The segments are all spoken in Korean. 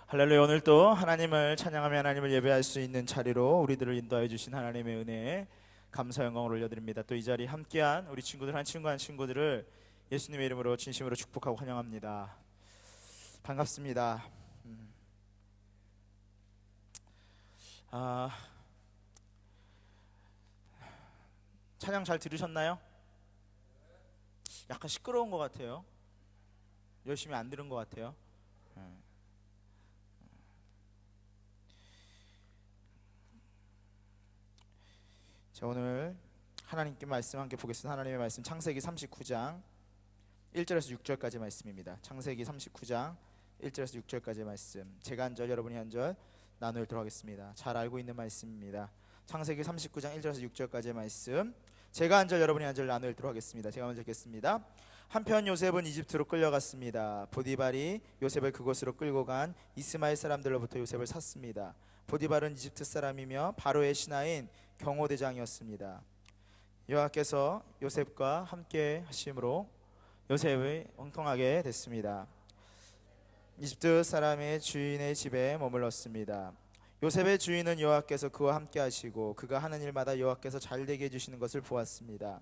할렐루야. 오늘 또 하나님을 찬양하며 하나님을 예배할 수 있는 자리로 우리들을 인도하여 주신 하나님의 은혜에 감사 영광을 올려드립니다. 또 이 자리 함께한 우리 친구들 한 친구들을 예수님의 이름으로 진심으로 축복하고 환영합니다. 반갑습니다. 찬양 잘 들으셨나요? 약간 시끄러운 것 같아요. 열심히 안 들은 것 같아요. 자, 오늘 하나님께 말씀 함께 보겠습니다. 하나님의 말씀 창세기 39장 1절에서 6절까지 말씀입니다. 창세기 39장 1절에서 6절까지 말씀, 제가 한 절 여러분이 한 절 나누도록 하겠습니다. 잘 알고 있는 말씀입니다. 창세기 39장 1절에서 6절까지 말씀, 제가 한 절 여러분이 한 절 나누도록 하겠습니다. 제가 먼저 읽겠습니다. 한편 요셉은 이집트로 끌려갔습니다. 보디발이 요셉을 그곳으로 끌고 간 이스마엘 사람들로부터 요셉을 샀습니다. 보디발은 이집트 사람이며 바로의 신하인 경호대장이었습니다. 여호와께서 요셉과 함께 하심으로 요셉이 형통하게 됐습니다. 이집트 사람의 주인의 집에 머물렀습니다. 요셉의 주인은 여호와께서 그와 함께 하시고 그가 하는 일마다 여호와께서 잘되게 해주시는 것을 보았습니다.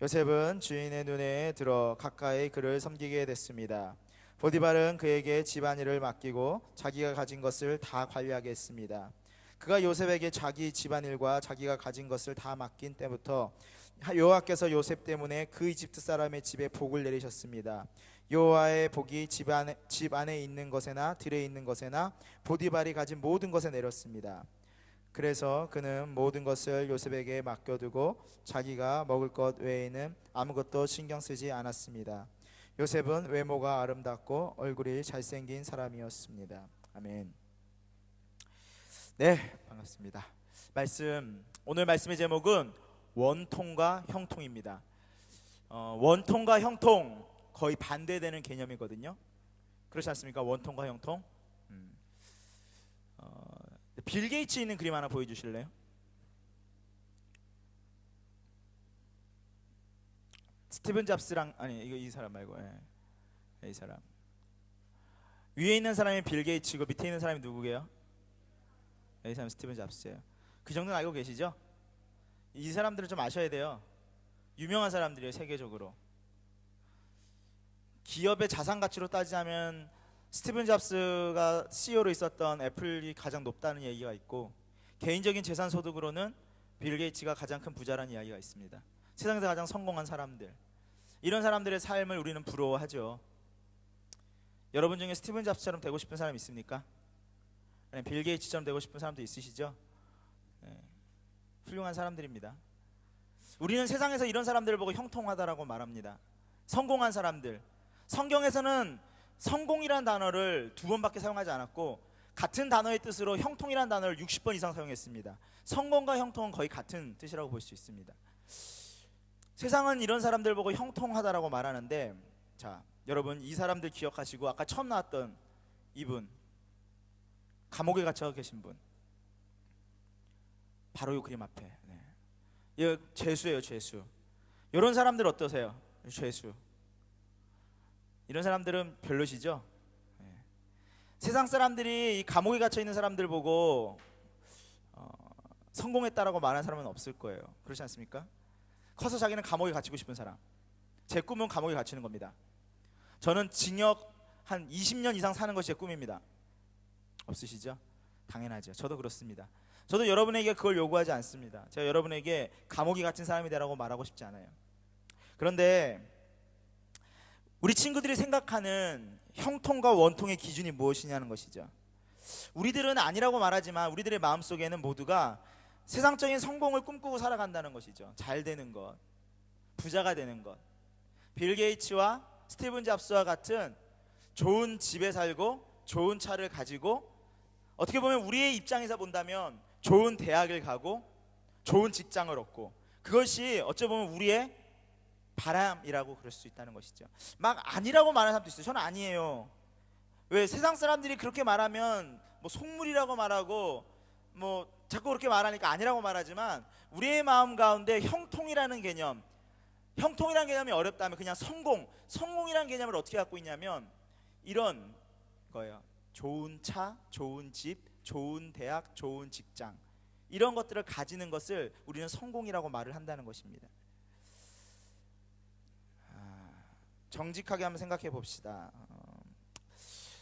요셉은 주인의 눈에 들어 가까이 그를 섬기게 됐습니다. 보디발은 그에게 집안일을 맡기고 자기가 가진 것을 다 관리하게 했습니다. 그가 요셉에게 자기 집안일과 자기가 가진 것을 다 맡긴 때부터 여호와께서 요셉 때문에 그 이집트 사람의 집에 복을 내리셨습니다. 여호와의 복이 집 안에 있는 것에나 들에 있는 것에나 보디발이 가진 모든 것에 내렸습니다. 그래서 그는 모든 것을 요셉에게 맡겨두고 자기가 먹을 것 외에는 아무것도 신경 쓰지 않았습니다. 요셉은 외모가 아름답고 얼굴이 잘생긴 사람이었습니다. 아멘. 네, 반갑습니다. 오늘 말씀의 제목은 원통과 형통입니다. 원통과 형통 거의 반대되는 개념이거든요. 그렇지 않습니까? 원통과 형통. 빌 게이츠 있는 그림 하나 보여주실래요? 스티븐 잡스랑, 아니 이거 이 사람 말고, 이 사람. 위에 있는 사람이 빌 게이츠고 밑에 있는 사람이 누구게요? 이 사람 스티븐 잡스예요. 그 정도는 알고 계시죠? 이 사람들은 좀 아셔야 돼요. 유명한 사람들이에요, 세계적으로. 기업의 자산 가치로 따지자면 스티븐 잡스가 CEO로 있었던 애플이 가장 높다는 얘기가 있고, 개인적인 재산 소득으로는 빌 게이츠가 가장 큰 부자라는 이야기가 있습니다. 세상에서 가장 성공한 사람들, 이런 사람들의 삶을 우리는 부러워하죠. 여러분 중에 스티븐 잡스처럼 되고 싶은 사람 있습니까? 아니면 빌 게이츠처럼 되고 싶은 사람도 있으시죠? 훌륭한 사람들입니다. 우리는 세상에서 이런 사람들을 보고 형통하다라고 말합니다. 성공한 사람들. 성경에서는 성공이라는 단어를 2번밖에 사용하지 않았고 같은 단어의 뜻으로 형통이라는 단어를 60번 이상 사용했습니다. 성공과 형통은 거의 같은 뜻이라고 볼 수 있습니다. 세상은 이런 사람들 보고 형통하다라고 말하는데, 자, 여러분 이 사람들 기억하시고 아까 처음 나왔던 이분, 감옥에 갇혀 계신 분, 바로 이 그림 앞에. 이 죄수예요, 죄수. 이런 사람들 어떠세요? 죄수. 이런 사람들은 별로시죠? 세상 사람들이 이 감옥에 갇혀 있는 사람들 보고 성공했다라고 말하는 사람은 없을 거예요. 그렇지 않습니까? 커서 자기는 감옥에 갇히고 싶은 사람. 제 꿈은 감옥에 갇히는 겁니다. 저는 징역 한 20년 이상 사는 것이 제 꿈입니다. 없으시죠? 당연하죠. 저도 그렇습니다. 저도 여러분에게 그걸 요구하지 않습니다. 제가 여러분에게 감옥에 갇힌 사람이 되라고 말하고 싶지 않아요. 그런데 우리 친구들이 생각하는 형통과 원통의 기준이 무엇이냐는 것이죠. 우리들은 아니라고 말하지만 우리들의 마음속에는 모두가 세상적인 성공을 꿈꾸고 살아간다는 것이죠. 잘 되는 것, 부자가 되는 것. 빌 게이츠와 스티븐 잡스와 같은 좋은 집에 살고 좋은 차를 가지고, 어떻게 보면 우리의 입장에서 본다면 좋은 대학을 가고 좋은 직장을 얻고, 그것이 어찌 보면 우리의 바람이라고 그럴 수 있다는 것이죠. 막 아니라고 말하는 사람도 있어요. 저는 아니에요. 왜? 세상 사람들이 그렇게 말하면 뭐 속물이라고 말하고 뭐 자꾸 그렇게 말하니까 아니라고 말하지만, 우리의 마음 가운데 형통이라는 개념이 어렵다면 그냥 성공이라는 개념을 어떻게 갖고 있냐면 이런 거예요. 좋은 차, 좋은 집, 좋은 대학, 좋은 직장, 이런 것들을 가지는 것을 우리는 성공이라고 말을 한다는 것입니다. 정직하게 한번 생각해 봅시다.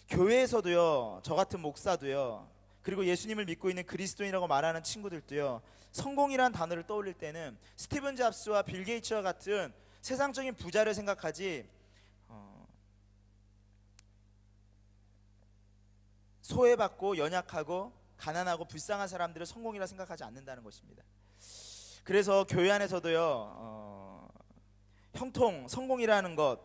교회에서도요, 저 같은 목사도요, 그리고 예수님을 믿고 있는 그리스도인이라고 말하는 친구들도요, 성공이라는 단어를 떠올릴 때는 스티븐 잡스와 빌 게이츠와 같은 세상적인 부자를 생각하지 소외받고 연약하고 가난하고 불쌍한 사람들을 성공이라 생각하지 않는다는 것입니다. 그래서 교회 안에서도요, 형통, 성공이라는 것,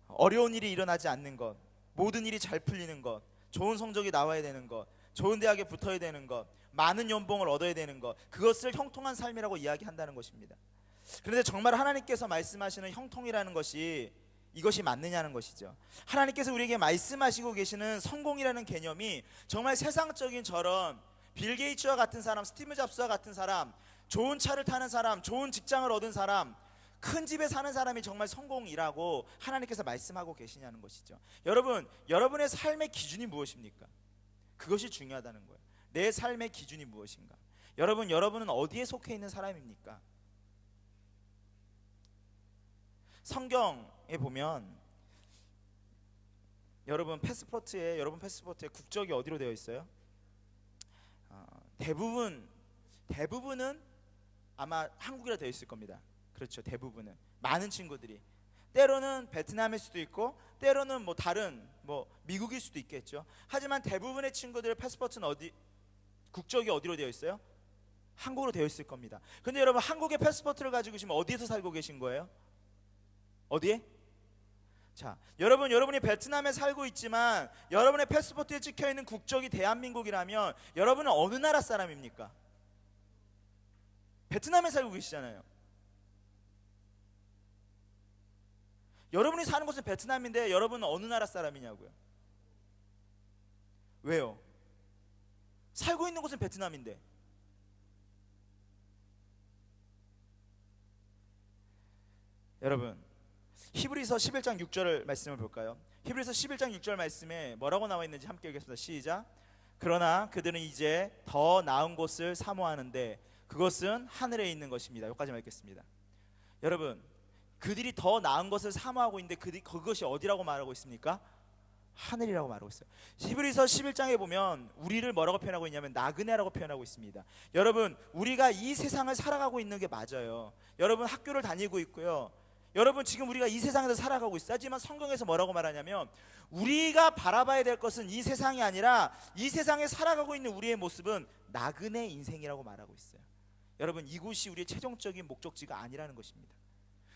어려운 일이 일어나지 않는 것, 모든 일이 잘 풀리는 것, 좋은 성적이 나와야 되는 것, 좋은 대학에 붙어야 되는 것, 많은 연봉을 얻어야 되는 것, 그것을 형통한 삶이라고 이야기한다는 것입니다. 그런데 정말 하나님께서 말씀하시는 형통이라는 것이 이것이 맞느냐는 것이죠. 하나님께서 우리에게 말씀하시고 계시는 성공이라는 개념이 정말 세상적인 저런 빌 게이츠와 같은 사람, 스티브 잡스와 같은 사람, 좋은 차를 타는 사람, 좋은 직장을 얻은 사람, 큰 집에 사는 사람이 정말 성공이라고 하나님께서 말씀하고 계시냐는 것이죠. 여러분, 여러분의 삶의 기준이 무엇입니까? 그것이 중요하다는 거예요. 내 삶의 기준이 무엇인가? 여러분은 어디에 속해 있는 사람입니까? 성경에 보면 여러분 패스포트에 국적이 어디로 되어 있어요? 대부분은 아마 한국이라 되어 있을 겁니다. 그렇죠. 대부분은, 많은 친구들이 때로는 베트남일 수도 있고 때로는 다른 미국일 수도 있겠죠. 하지만 대부분의 친구들 패스포트는 국적이 어디로 되어 있어요? 한국으로 되어 있을 겁니다. 근데 여러분, 한국의 패스포트를 가지고 지금 어디에서 살고 계신 거예요? 어디에? 자, 여러분이 베트남에 살고 있지만 여러분의 패스포트에 찍혀있는 국적이 대한민국이라면 여러분은 어느 나라 사람입니까? 베트남에 살고 계시잖아요. 여러분이 사는 곳은 베트남인데 여러분은 어느 나라 사람이냐고요? 왜요? 살고 있는 곳은 베트남인데. 여러분, 히브리서 11장 6절 말씀을 볼까요? 히브리서 11장 6절 말씀에 뭐라고 나와 있는지 함께 읽겠습니다. 시작. 그러나 그들은 이제 더 나은 곳을 사모하는데 그것은 하늘에 있는 것입니다. 여기까지만 읽겠습니다. 여러분, 그들이 더 나은 것을 사모하고 있는데 그것이 어디라고 말하고 있습니까? 하늘이라고 말하고 있어요. 히브리서 11장에 보면 우리를 뭐라고 표현하고 있냐면 나그네라고 표현하고 있습니다. 여러분, 우리가 이 세상을 살아가고 있는 게 맞아요. 여러분, 학교를 다니고 있고요. 여러분, 지금 우리가 이 세상에서 살아가고 있어요. 하지만 성경에서 뭐라고 말하냐면 우리가 바라봐야 될 것은 이 세상이 아니라 이 세상에 살아가고 있는 우리의 모습은 나그네 인생이라고 말하고 있어요. 여러분, 이곳이 우리의 최종적인 목적지가 아니라는 것입니다.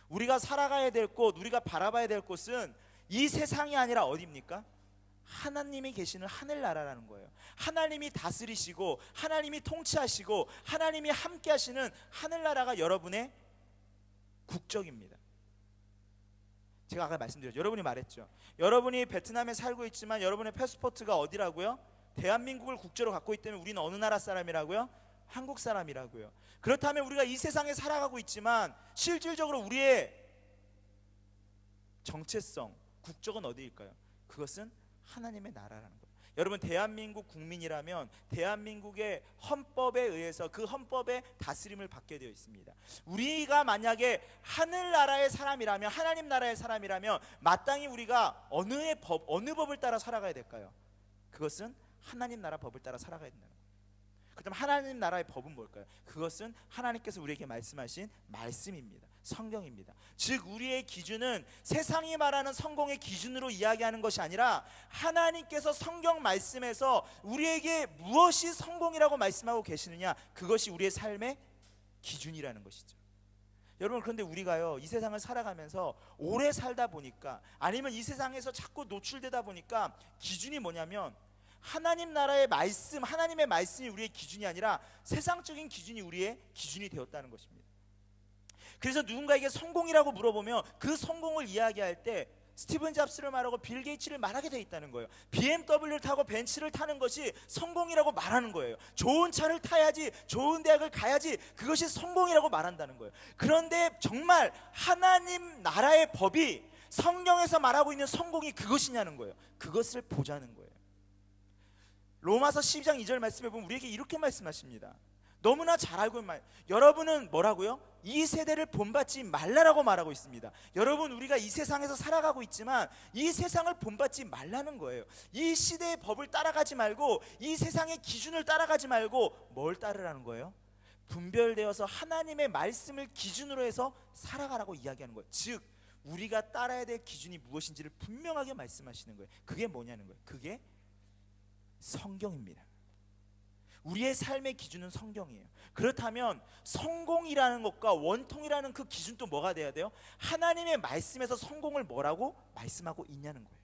우리가 살아가야 될 곳, 우리가 바라봐야 될 곳은 이 세상이 아니라 어디입니까? 하나님이 계시는 하늘나라라는 거예요. 하나님이 다스리시고 하나님이 통치하시고 하나님이 함께 하시는 하늘나라가 여러분의 국적입니다. 제가 아까 말씀드렸죠. 여러분이 말했죠. 여러분이 베트남에 살고 있지만 여러분의 패스포트가 어디라고요? 대한민국을 국적으로 갖고 있기 때문에 우리는 어느 나라 사람이라고요? 한국 사람이라고요. 그렇다면 우리가 이 세상에 살아가고 있지만 실질적으로 우리의 정체성, 국적은 어디일까요? 그것은 하나님의 나라라는 거예요. 여러분, 대한민국 국민이라면 대한민국의 헌법에 의해서 그 헌법의 다스림을 받게 되어 있습니다. 우리가 만약에 하늘나라의 사람이라면, 하나님 나라의 사람이라면 마땅히 우리가 어느 법을 따라 살아가야 될까요? 그것은 하나님 나라 법을 따라 살아가야 된다는 거예요. 그렇다면 하나님 나라의 법은 뭘까요? 그것은 하나님께서 우리에게 말씀하신 말씀입니다. 성경입니다. 즉 우리의 기준은 세상이 말하는 성공의 기준으로 이야기하는 것이 아니라 하나님께서 성경 말씀에서 우리에게 무엇이 성공이라고 말씀하고 계시느냐, 그것이 우리의 삶의 기준이라는 것이죠. 여러분, 그런데 우리가요, 이 세상을 살아가면서 오래 살다 보니까, 아니면 이 세상에서 자꾸 노출되다 보니까 기준이 뭐냐면 하나님 나라의 말씀, 하나님의 말씀이 우리의 기준이 아니라 세상적인 기준이 우리의 기준이 되었다는 것입니다. 그래서 누군가에게 성공이라고 물어보면 그 성공을 이야기할 때 스티븐 잡스를 말하고 빌 게이츠를 말하게 돼 있다는 거예요. BMW를 타고 벤츠를 타는 것이 성공이라고 말하는 거예요. 좋은 차를 타야지, 좋은 대학을 가야지, 그것이 성공이라고 말한다는 거예요. 그런데 정말 하나님 나라의 법이 성경에서 말하고 있는 성공이 그것이냐는 거예요. 그것을 보자는 거예요. 로마서 12장 2절 말씀에 보면 우리에게 이렇게 말씀하십니다. 너무나 잘 알고 있는 말. 여러분은 뭐라고요? 이 세대를 본받지 말라라고 말하고 있습니다. 여러분, 우리가 이 세상에서 살아가고 있지만 이 세상을 본받지 말라는 거예요. 이 시대의 법을 따라가지 말고, 이 세상의 기준을 따라가지 말고 뭘 따르라는 거예요? 분별되어서 하나님의 말씀을 기준으로 해서 살아가라고 이야기하는 거예요. 즉 우리가 따라야 될 기준이 무엇인지를 분명하게 말씀하시는 거예요. 그게 뭐냐는 거예요. 그게 성경입니다. 우리의 삶의 기준은 성경이에요. 그렇다면 성공이라는 것과 원통이라는 그 기준 또 뭐가 돼야 돼요? 하나님의 말씀에서 성공을 뭐라고 말씀하고 있냐는 거예요.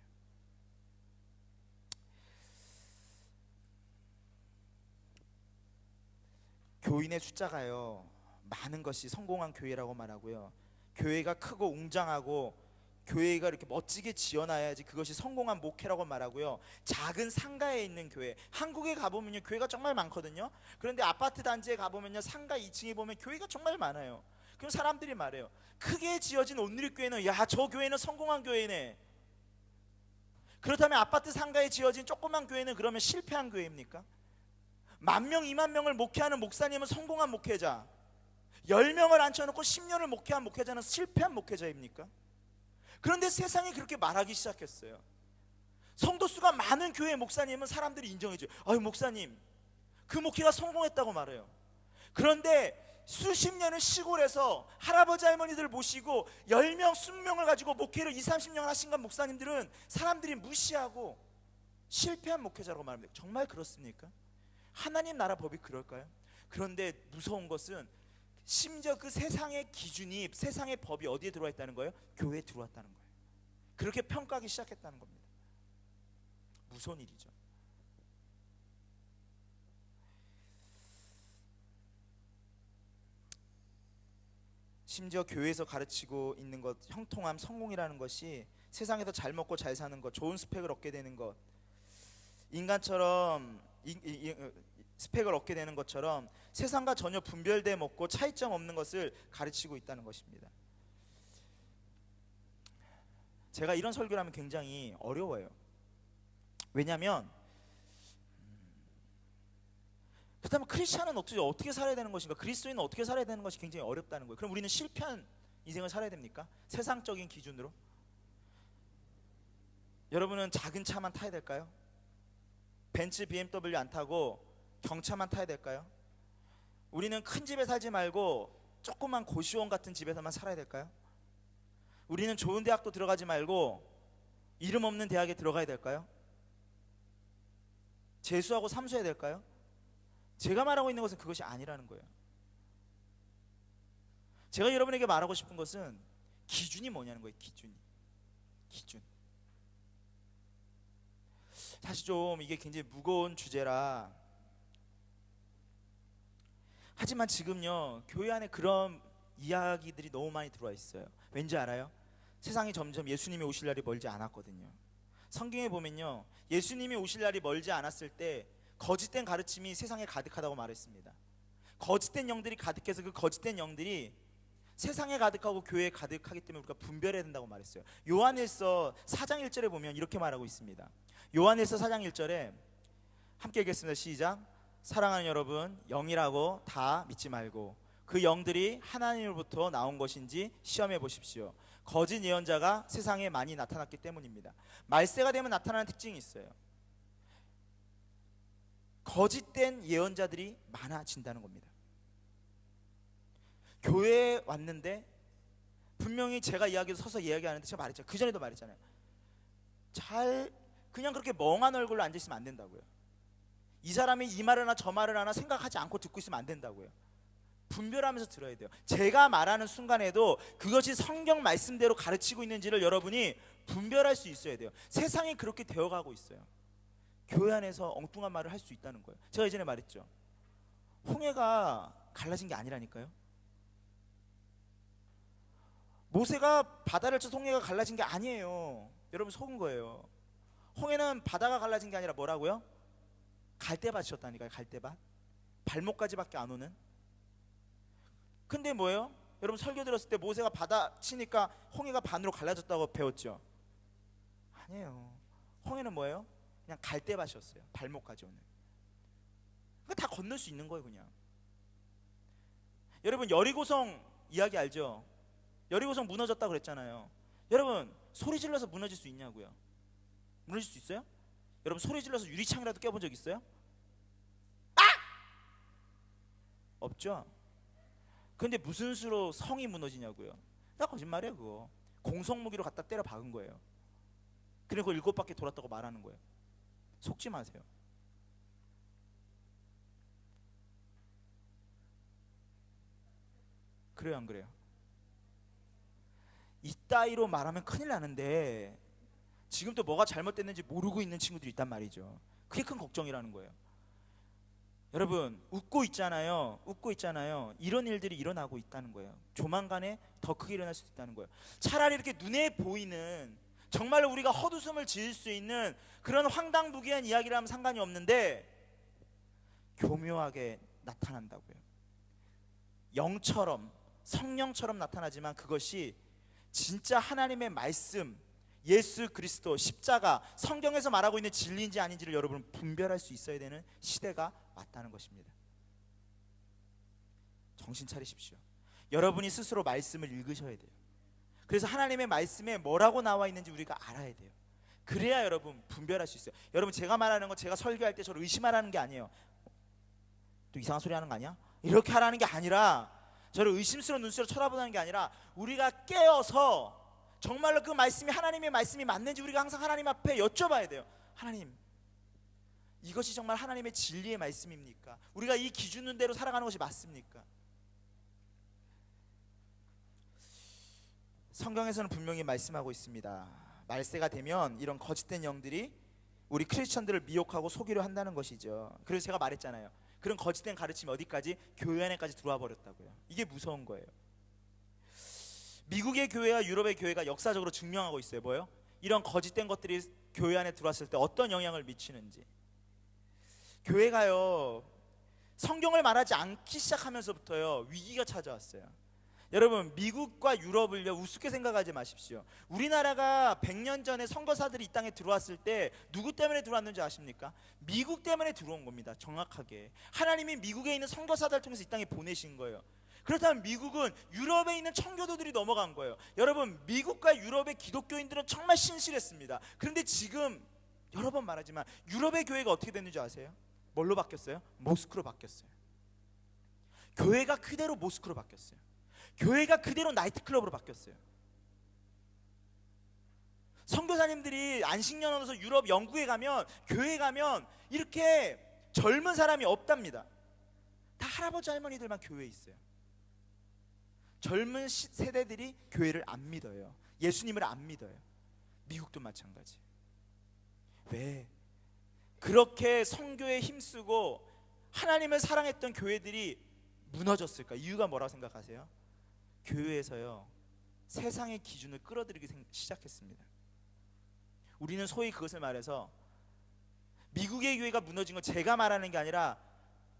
교인의 숫자가요, 많은 것이 성공한 교회라고 말하고요, 교회가 크고 웅장하고 교회가 이렇게 멋지게 지어놔야지 그것이 성공한 목회라고 말하고요, 작은 상가에 있는 교회, 한국에 가보면요 교회가 정말 많거든요. 그런데 아파트 단지에 가보면요 상가 2층에 보면 교회가 정말 많아요. 그럼 사람들이 말해요. 크게 지어진 온누리교회는 야, 저 교회는 성공한 교회네. 그렇다면 아파트 상가에 지어진 조그만 교회는 그러면 실패한 교회입니까? 10,000명, 20,000명을 목회하는 목사님은 성공한 목회자, 10명을 앉혀놓고 10년을 목회한 목회자는 실패한 목회자입니까? 그런데 세상이 그렇게 말하기 시작했어요. 성도 수가 많은 교회 목사님은 사람들이 인정해줘요. 아유, 목사님 그 목회가 성공했다고 말해요. 그런데 수십 년을 시골에서 할아버지 할머니들 모시고 10명, 20명을 가지고 목회를 20, 30년 하신 목사님들은 사람들이 무시하고 실패한 목회자라고 말합니다. 정말 그렇습니까? 하나님 나라 법이 그럴까요? 그런데 무서운 것은 심지어 그 세상의 기준이, 세상의 법이 어디에 들어와 있다는 거예요? 교회에 들어왔다는 거예요. 그렇게 평가하기 시작했다는 겁니다. 무서운 일이죠. 심지어 교회에서 가르치고 있는 것, 형통함, 성공이라는 것이 세상에서 잘 먹고 잘 사는 것, 좋은 스펙을 얻게 되는 것, 인간처럼 스펙을 얻게 되는 것처럼 세상과 전혀 분별돼 먹고 차이점 없는 것을 가르치고 있다는 것입니다. 제가 이런 설교를 하면 굉장히 어려워요. 왜냐하면 그렇다면 크리스찬은 어떻게 살아야 되는 것인가, 그리스도인은 어떻게 살아야 되는 것이 굉장히 어렵다는 거예요. 그럼 우리는 실패한 인생을 살아야 됩니까? 세상적인 기준으로? 여러분은 작은 차만 타야 될까요? 벤츠, BMW 안 타고 경차만 타야 될까요? 우리는 큰 집에 살지 말고 조그만 고시원 같은 집에서만 살아야 될까요? 우리는 좋은 대학도 들어가지 말고 이름 없는 대학에 들어가야 될까요? 재수하고 삼수해야 될까요? 제가 말하고 있는 것은 그것이 아니라는 거예요. 제가 여러분에게 말하고 싶은 것은 기준이 뭐냐는 거예요. 기준. 사실 좀 이게 굉장히 무거운 주제라, 하지만 지금요 교회 안에 그런 이야기들이 너무 많이 들어와 있어요. 왠지 알아요? 세상이 점점 예수님이 오실 날이 멀지 않았거든요. 성경에 보면요 예수님이 오실 날이 멀지 않았을 때 거짓된 가르침이 세상에 가득하다고 말했습니다. 거짓된 영들이 가득해서 그 거짓된 영들이 세상에 가득하고 교회에 가득하기 때문에 우리가 분별해야 된다고 말했어요. 요한일서 4장 1절에 보면 이렇게 말하고 있습니다. 요한일서 4장 1절에 함께 읽겠습니다. 시작. 사랑하는 여러분, 영이라고 다 믿지 말고 그 영들이 하나님으로부터 나온 것인지 시험해 보십시오. 거짓 예언자가 세상에 많이 나타났기 때문입니다. 말세가 되면 나타나는 특징이 있어요. 거짓된 예언자들이 많아진다는 겁니다. 교회에 왔는데 분명히 제가 이야기에서 서서 이야기하는데 제가 말했잖아요. 그 전에도 말했잖아요. 그냥 그렇게 멍한 얼굴로 앉아있으면 안 된다고요. 이 사람이 이 말을 하나 저 말을 하나 생각하지 않고 듣고 있으면 안 된다고요. 분별하면서 들어야 돼요. 제가 말하는 순간에도 그것이 성경 말씀대로 가르치고 있는지를 여러분이 분별할 수 있어야 돼요. 세상이 그렇게 되어가고 있어요. 교회 안에서 엉뚱한 말을 할 수 있다는 거예요. 제가 예전에 말했죠. 홍해가 갈라진 게 아니라니까요. 모세가 바다를 쳐서 홍해가 갈라진 게 아니에요. 여러분 속은 거예요. 홍해는 바다가 갈라진 게 아니라 뭐라고요? 갈대밭이었다니까요. 갈대밭. 발목까지밖에 안 오는. 근데 뭐예요? 여러분 설교 들었을 때 모세가 바다 치니까 홍해가 반으로 갈라졌다고 배웠죠? 아니에요. 홍해는 뭐예요? 그냥 갈대밭이었어요. 발목까지 오는. 그러니까 다 건널 수 있는 거예요 그냥. 여러분 여리고성 이야기 알죠? 여리고성 무너졌다고 그랬잖아요. 여러분 소리 질러서 무너질 수 있냐고요? 무너질 수 있어요? 여러분 소리 질러서 유리창이라도 깨본 적 있어요? 아! 없죠? 근데 무슨 수로 성이 무너지냐고요? 다 거짓말이에요 그거. 공성무기로 갖다 때려 박은 거예요. 그리고 7바퀴 돌았다고 말하는 거예요. 속지 마세요. 그래요 안 그래요? 이따위로 말하면 큰일 나는데 지금 또 뭐가 잘못됐는지 모르고 있는 친구들이 있단 말이죠. 그게 큰 걱정이라는 거예요. 여러분 웃고 있잖아요. 웃고 있잖아요. 이런 일들이 일어나고 있다는 거예요. 조만간에 더 크게 일어날 수도 있다는 거예요. 차라리 이렇게 눈에 보이는 정말로 우리가 헛웃음을 지을 수 있는 그런 황당무계한 이야기를 하면 상관이 없는데 교묘하게 나타난다고요. 영처럼 성령처럼 나타나지만 그것이 진짜 하나님의 말씀, 예수 그리스도, 십자가, 성경에서 말하고 있는 진리인지 아닌지를 여러분 분별할 수 있어야 되는 시대가 왔다는 것입니다. 정신 차리십시오. 여러분이 스스로 말씀을 읽으셔야 돼요. 그래서 하나님의 말씀에 뭐라고 나와 있는지 우리가 알아야 돼요. 그래야 여러분 분별할 수 있어요. 여러분 제가 말하는 거 제가 설교할 때 저를 의심하라는 게 아니에요. 또 이상한 소리 하는 거 아니야? 이렇게 하라는 게 아니라 저를 의심스러운 눈으로 쳐다보는 게 아니라 우리가 깨어서 정말로 그 말씀이 하나님의 말씀이 맞는지 우리가 항상 하나님 앞에 여쭤봐야 돼요. 하나님 이것이 정말 하나님의 진리의 말씀입니까? 우리가 이 기준대로 살아가는 것이 맞습니까? 성경에서는 분명히 말씀하고 있습니다. 말세가 되면 이런 거짓된 영들이 우리 크리스천들을 미혹하고 속이려 한다는 것이죠. 그래서 제가 말했잖아요. 그런 거짓된 가르침이 어디까지? 교회 안에까지 들어와 버렸다고요. 이게 무서운 거예요. 미국의 교회와 유럽의 교회가 역사적으로 증명하고 있어요. 뭐요? 이런 거짓된 것들이 교회 안에 들어왔을 때 어떤 영향을 미치는지. 교회가요 성경을 말하지 않기 시작하면서부터요 위기가 찾아왔어요. 여러분 미국과 유럽을요 우습게 생각하지 마십시오. 우리나라가 100년 전에 선교사들이 이 땅에 들어왔을 때 누구 때문에 들어왔는지 아십니까? 미국 때문에 들어온 겁니다. 정확하게 하나님이 미국에 있는 선교사들을 통해서 이 땅에 보내신 거예요. 그렇다면 미국은 유럽에 있는 청교도들이 넘어간 거예요. 여러분 미국과 유럽의 기독교인들은 정말 신실했습니다. 그런데 지금 여러 번 말하지만 유럽의 교회가 어떻게 됐는지 아세요? 뭘로 바뀌었어요? 모스크로 바뀌었어요. 교회가 그대로 모스크로 바뀌었어요. 교회가 그대로 나이트클럽으로 바뀌었어요. 선교사님들이 안식년으로서 유럽, 영국에 가면 교회에 가면 이렇게 젊은 사람이 없답니다. 다 할아버지 할머니들만 교회에 있어요. 젊은 세대들이 교회를 안 믿어요. 예수님을 안 믿어요. 미국도 마찬가지. 왜? 그렇게 선교에 힘쓰고 하나님을 사랑했던 교회들이 무너졌을까? 이유가 뭐라고 생각하세요? 교회에서요 세상의 기준을 끌어들이기 시작했습니다. 우리는 소위 그것을 말해서 미국의 교회가 무너진 건 제가 말하는 게 아니라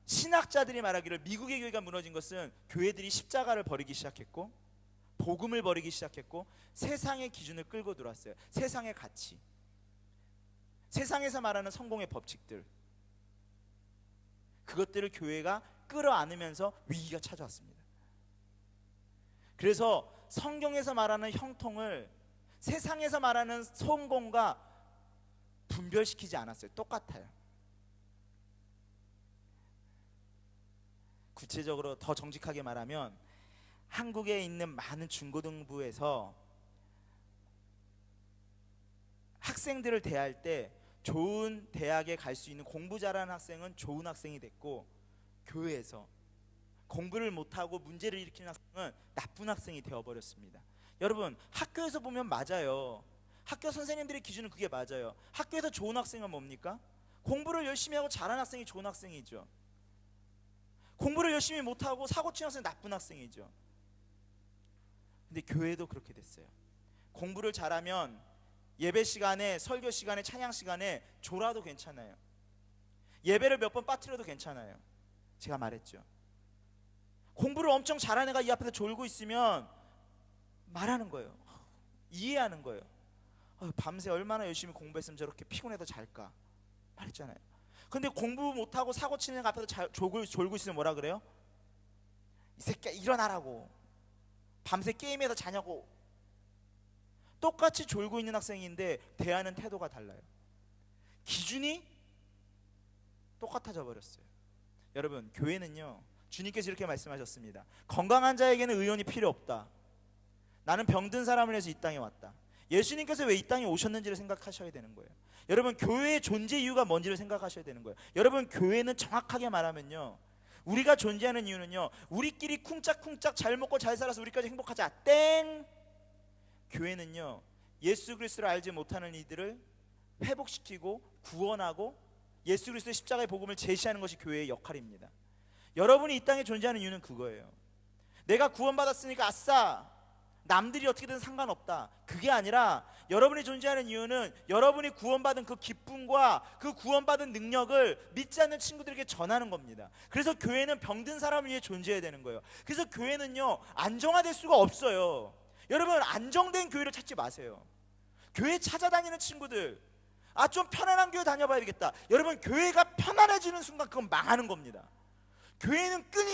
신학자들이 말하기를 미국의 교회가 무너진 것은 교회들이 십자가를 버리기 시작했고 복음을 버리기 시작했고 세상의 기준을 끌고 들어왔어요. 세상의 가치, 세상에서 말하는 성공의 법칙들, 그것들을 교회가 끌어안으면서 위기가 찾아왔습니다. 그래서 성경에서 말하는 형통을 세상에서 말하는 성공과 분별시키지 않았어요. 똑같아요. 구체적으로 더 정직하게 말하면 한국에 있는 많은 중고등부에서 학생들을 대할 때 좋은 대학에 갈 수 있는 공부 잘하는 학생은 좋은 학생이 됐고 교회에서 공부를 못하고 문제를 일으키는 학생은 나쁜 학생이 되어버렸습니다. 여러분 학교에서 보면 맞아요. 학교 선생님들의 기준은 그게 맞아요. 학교에서 좋은 학생은 뭡니까? 공부를 열심히 하고 잘하는 학생이 좋은 학생이죠. 공부를 열심히 못하고 사고치는 학생은 나쁜 학생이죠. 근데 교회도 그렇게 됐어요. 공부를 잘하면 예배 시간에, 설교 시간에, 찬양 시간에 졸아도 괜찮아요. 예배를 몇 번 빠뜨려도 괜찮아요. 제가 말했죠. 공부를 엄청 잘하는 애가 이 앞에서 졸고 있으면 말하는 거예요. 이해하는 거예요. 밤새 얼마나 열심히 공부했으면 저렇게 피곤해도 잘까. 말했잖아요. 근데 공부 못하고 사고 치는 애 앞에서 졸고 있으면 뭐라 그래요? 이 새끼야 일어나라고. 밤새 게임에서 자냐고. 똑같이 졸고 있는 학생인데 대하는 태도가 달라요. 기준이 똑같아져 버렸어요. 여러분, 교회는요, 주님께서 이렇게 말씀하셨습니다. 건강한 자에게는 의원이 필요 없다. 나는 병든 사람을 위해서 이 땅에 왔다. 예수님께서 왜 이 땅에 오셨는지를 생각하셔야 되는 거예요. 여러분, 교회의 존재 이유가 뭔지를 생각하셔야 되는 거예요. 여러분, 교회는 정확하게 말하면요, 우리가 존재하는 이유는요, 우리끼리 쿵짝쿵짝 잘 먹고 잘 살아서 우리까지 행복하자 땡. 교회는요, 예수 그리스도를 알지 못하는 이들을 회복시키고 구원하고 예수 그리스도의 십자가의 복음을 제시하는 것이 교회의 역할입니다. 여러분이 이 땅에 존재하는 이유는 그거예요. 내가 구원받았으니까 아싸, 남들이 어떻게든 상관없다. 그게 아니라 여러분이 존재하는 이유는 여러분이 구원받은 그 기쁨과 그 구원받은 능력을 믿지 않는 친구들에게 전하는 겁니다. 그래서 교회는 병든 사람을 위해 존재해야 되는 거예요. 그래서 교회는요, 안정화될 수가 없어요. 여러분, 안정된 교회를 찾지 마세요. 교회 찾아다니는 친구들, 좀 편안한 교회 다녀봐야 되겠다. 여러분, 교회가 편안해지는 순간 그건 망하는 겁니다. 교회는